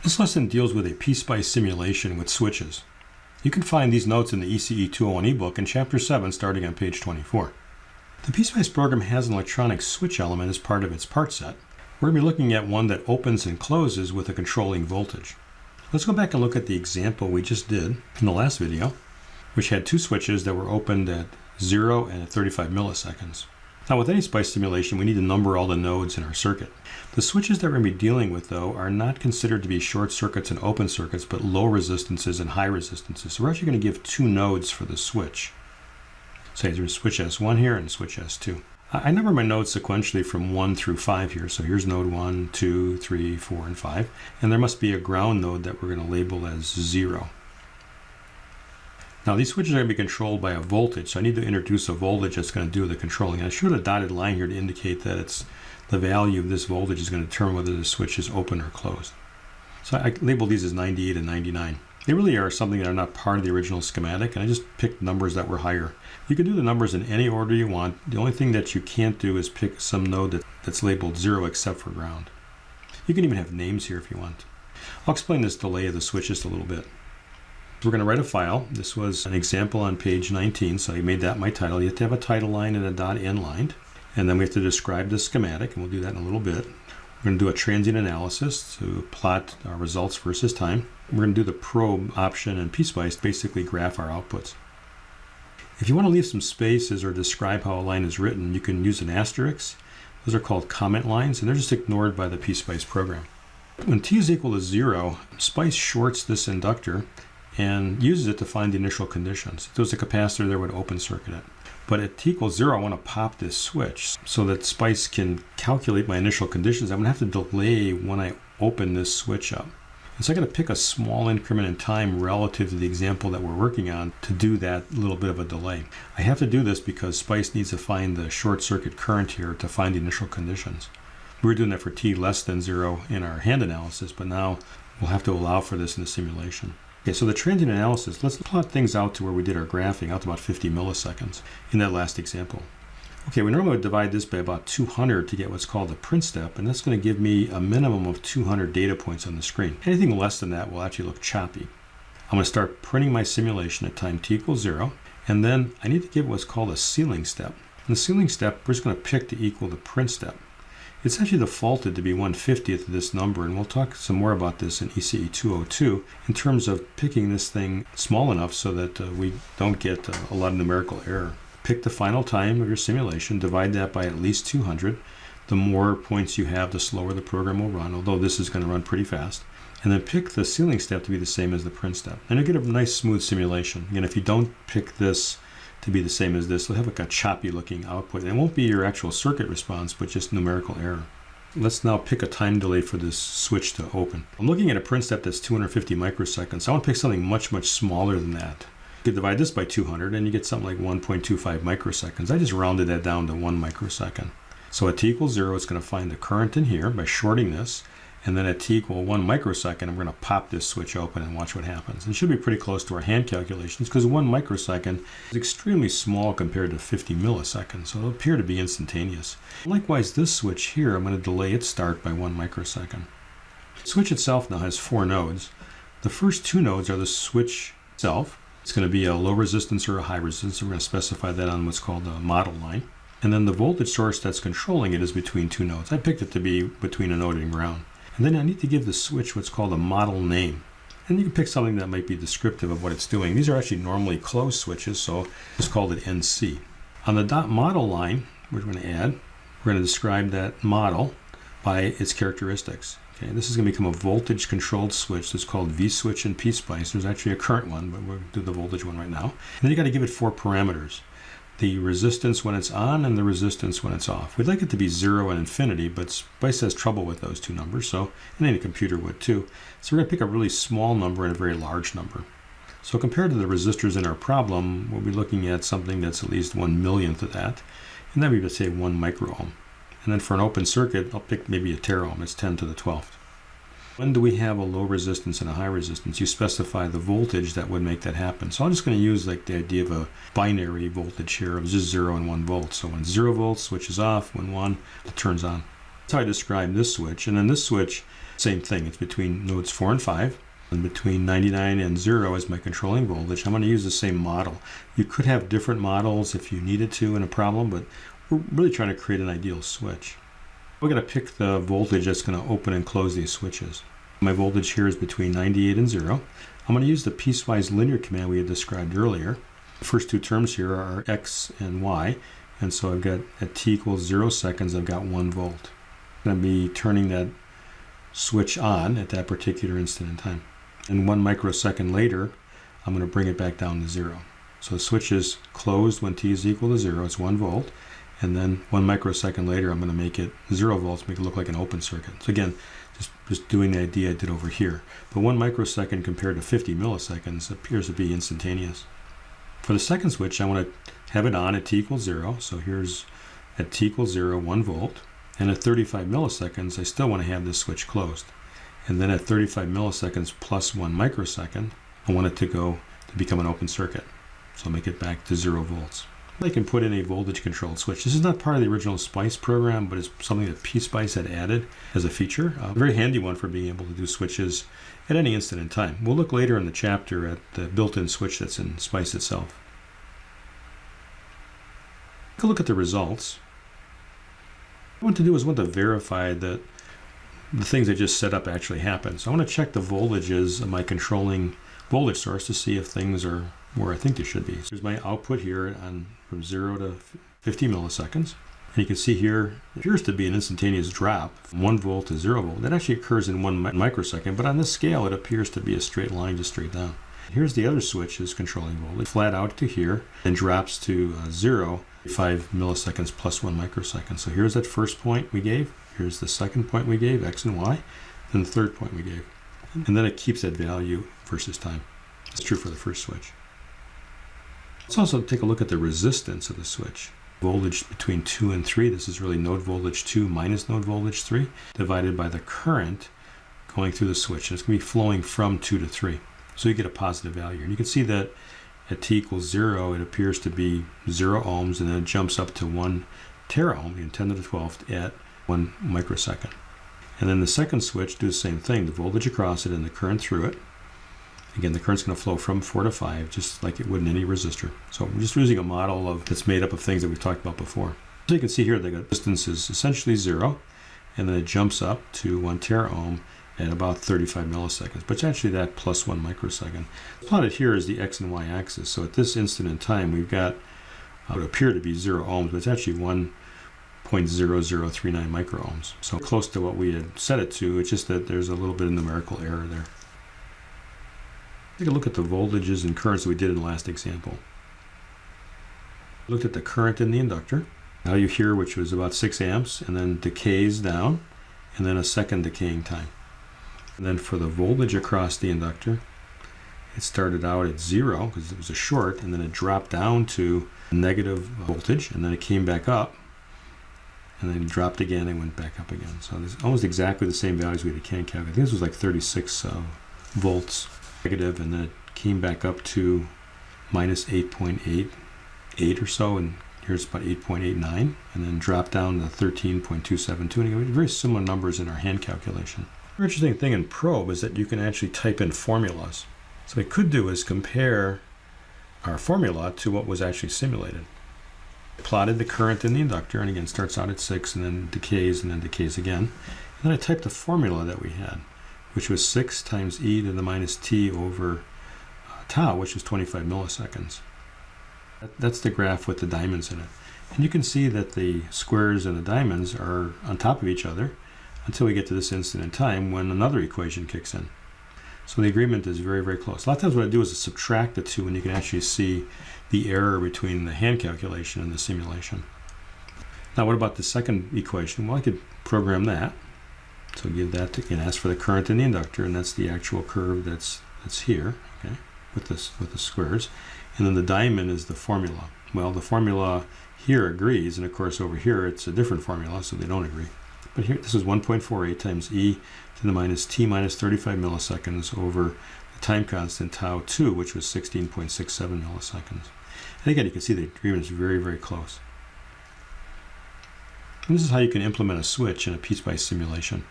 This lesson deals with a PSpice simulation with switches. You can find these notes in the ECE201 ebook in Chapter 7 starting on page 24. The PSpice program has an electronic switch element as part of its part set. We're going to be looking at one that opens and closes with a controlling voltage. Let's go back and look at the example we just did in the last video, which had two switches that were opened at 0 and at 35 milliseconds. Now with any SPICE simulation, we need to number all the nodes in our circuit. The switches that we're going to be dealing with, though, are not considered to be short circuits and open circuits, but low resistances and high resistances. So we're actually going to give two nodes for the switch. Say there's switch S1 here and switch S2. I number my nodes sequentially from 1 through 5 here. So here's node 1, 2, 3, 4, and 5. And there must be a ground node that we're going to label as 0. Now these switches are going to be controlled by a voltage, so I need to introduce a voltage that's going to do the controlling. And I showed a dotted line here to indicate that it's the value of this voltage is going to determine whether the switch is open or closed. So I label these as 98 and 99. They really are something that are not part of the original schematic, and I just picked numbers that were higher. You can do the numbers in any order you want. The only thing that you can't do is pick some node that's labeled 0 except for ground. You can even have names here if you want. I'll explain this delay of the switch just a little bit. We're going to write a file. This was an example on page 19, so I made that my title. You have to have a title line and a .n line, and then we have to describe the schematic, and we'll do that in a little bit. We're going to do a transient analysis to plot our results versus time. We're going to do the probe option and PSpice, basically graph our outputs. If you want to leave some spaces or describe how a line is written, you can use an asterisk. Those are called comment lines, and they're just ignored by the PSpice program. When t is equal to 0, SPICE shorts this inductor and uses it to find the initial conditions. If there was a capacitor, there would open circuit it. But at t equals 0, I want to pop this switch so that SPICE can calculate my initial conditions. I'm going to have to delay when I open this switch up. And so I'm going to pick a small increment in time relative to the example that we're working on to do that little bit of a delay. I have to do this because SPICE needs to find the short circuit current here to find the initial conditions. We were doing that for t less than 0 in our hand analysis, but now we'll have to allow for this in the simulation. Okay, so the transient analysis, let's plot things out to where we did our graphing out to about 50 milliseconds in that last example. Okay, we normally would divide this by about 200 to get what's called a print step, and that's going to give me a minimum of 200 data points on the screen. Anything less than that will actually look choppy. I'm going to start printing my simulation at time t equals 0, and then I need to give what's called a ceiling step. In the ceiling step, we're just going to pick to equal the print step. It's actually defaulted to be 1/50th of this number, and we'll talk some more about this in ECE202 in terms of picking this thing small enough so that we don't get a lot of numerical error. Pick the final time of your simulation, divide that by at least 200. The more points you have, the slower the program will run, although this is going to run pretty fast. And then pick the ceiling step to be the same as the print step. And you'll get a nice smooth simulation. Again, if you don't pick this to be the same as this, it'll have like a choppy looking output. And it won't be your actual circuit response, but just numerical error. Let's now pick a time delay for this switch to open. I'm looking at a print step that's 250 microseconds. I want to pick something much, much smaller than that. You could divide this by 200 and you get something like 1.25 microseconds. I just rounded that down to 1 microsecond. So at t equals 0, it's going to find the current in here by shorting this. And then at t equal 1 microsecond, I'm going to pop this switch open and watch what happens. It should be pretty close to our hand calculations because 1 microsecond is extremely small compared to 50 milliseconds, so it'll appear to be instantaneous. Likewise, this switch here, I'm going to delay its start by 1 microsecond. The switch itself now has 4 nodes. The first 2 nodes are the switch itself. It's going to be a low resistance or a high resistance. We're going to specify that on what's called a model line. And then the voltage source that's controlling it is between 2 nodes. I picked it to be between a node and ground. And then I need to give the switch what's called a model name. And you can pick something that might be descriptive of what it's doing. These are actually normally closed switches, so just call it NC. On the dot model line, we're going to add, we're going to describe that model by its characteristics. Okay, this is going to become a voltage controlled switch that's called V-switch in PSpice. There's actually a current one, but we'll do the voltage one right now. And then you got to give it 4 parameters. The resistance when it's on and the resistance when it's off. We'd like it to be 0 and infinity, but SPICE has trouble with those 2 numbers, so and any computer would too. So we're going to pick a really small number and a very large number. So compared to the resistors in our problem, we'll be looking at something that's at least 1/millionth of that, and that would be, let's say, 1 microohm. And then for an open circuit, I'll pick maybe a teraohm. It's 10 to the 12th. When do we have a low resistance and a high resistance? You specify the voltage that would make that happen. So I'm just going to use like the idea of a binary voltage here of just 0 and 1 volt. So when 0 volts, switch is off. When 1, it turns on. That's how I describe this switch. And then this switch, Same thing, it's between nodes 4 and 5, and between 99 and 0 is my controlling voltage. I'm going to use the same model. You could have different models if you needed to in a problem, but we're really trying to create an ideal switch. We're going to pick the voltage that's going to open and close these switches. My voltage here is between 98 and 0. I'm going to use the PSpice linear command we had described earlier. The first two terms here are x and y, and so I've got at t equals 0 seconds, I've got 1 volt. I'm going to be turning that switch on at that particular instant in time. And 1 microsecond later, I'm going to bring it back down to 0. So the switch is closed when t is equal to 0, it's 1 volt. And then 1 microsecond later, I'm going to make it 0 volts, make it look like an open circuit. So again, just doing the idea I did over here. But 1 microsecond compared to 50 milliseconds appears to be instantaneous. For the second switch, I want to have it on at t equals 0. So here's at t equals 0, 1 volt. And at 35 milliseconds, I still want to have this switch closed. And then at 35 milliseconds plus 1 microsecond, I want it to become an open circuit. So I'll make it back to 0 volts. I can put in a voltage controlled switch. This is not part of the original SPICE program, but it's something that PSpice had added as a feature. A very handy one for being able to do switches at any instant in time. We'll look later in the chapter at the built-in switch that's in SPICE itself. Take a look at the results. What I want to do is to verify that the things I just set up actually happen. So I want to check the voltages of my controlling voltage source to see if things are where I think they should be. So here's my output here from 0 to 50 milliseconds. And you can see here, it appears to be an instantaneous drop from 1 volt to 0 volt. That actually occurs in 1 microsecond, but on this scale, it appears to be a straight line, just straight down. Here's the other switch is controlling voltage, flat out to here, and drops to 0, 5 milliseconds plus 1 microsecond. So here's that first point we gave. Here's the second point we gave, x and y, and the third point we gave. And then it keeps that value versus time. It's true for the first switch. Let's also take a look at the resistance of the switch. Voltage between 2 and 3, this is really node voltage 2 minus node voltage 3, divided by the current going through the switch. And it's going to be flowing from 2 to 3. So you get a positive value. And you can see that at t equals 0, it appears to be 0 ohms, and then it jumps up to 1 teraohm, 10 to the 12th, at 1 microsecond. And then the second switch, do the same thing. The voltage across it and the current through it. Again, the current's going to flow from 4 to 5, just like it would in any resistor. So we're just using a model that's made up of things that we've talked about before. So you can see here the resistance is essentially 0, and then it jumps up to 1 teraohm at about 35 milliseconds. But it's actually that plus 1 microsecond. Plotted here is the x and y axis. So at this instant in time, we've got what would appear to be 0 ohms, but it's actually 1.0039 microohms. So close to what we had set it to. It's just that there's a little bit of numerical error there. Take a look at the voltages and currents that we did in the last example. Looked at the current in the inductor. Value here, which was about 6 amps, and then decays down, and then a second decaying time. And then for the voltage across the inductor, it started out at 0 because it was a short, and then it dropped down to negative voltage, and then it came back up, and then it dropped again and went back up again. So there's almost exactly the same values we had can calculate. I think this was like 36 volts negative, and then it came back up to minus 8.88 or so, and here's about 8.89, and then dropped down to 13.272, and again, very similar numbers in our hand calculation. The interesting thing in Probe is that you can actually type in formulas. So what we could do is compare our formula to what was actually simulated. I plotted the current in the inductor, and again starts out at 6 and then decays again. And then I typed the formula that we had, which was 6 times e to the minus t over tau, which is 25 milliseconds. That's the graph with the diamonds in it. And you can see that the squares and the diamonds are on top of each other until we get to this instant in time when another equation kicks in. So the agreement is very, very close. A lot of times what I do is subtract the two, and you can actually see the error between the hand calculation and the simulation. Now what about the second equation? Well, I could program that. So give that to, and ask for the current in the inductor, and that's the actual curve that's here, okay, with the squares. And then the diamond is the formula. Well, the formula here agrees, and of course over here it's a different formula, so they don't agree. But here, this is 1.48 times e to the minus t minus 35 milliseconds over the time constant tau 2, which was 16.67 milliseconds. And again, you can see the agreement is very, very close. And this is how you can implement a switch in a PSpice simulation.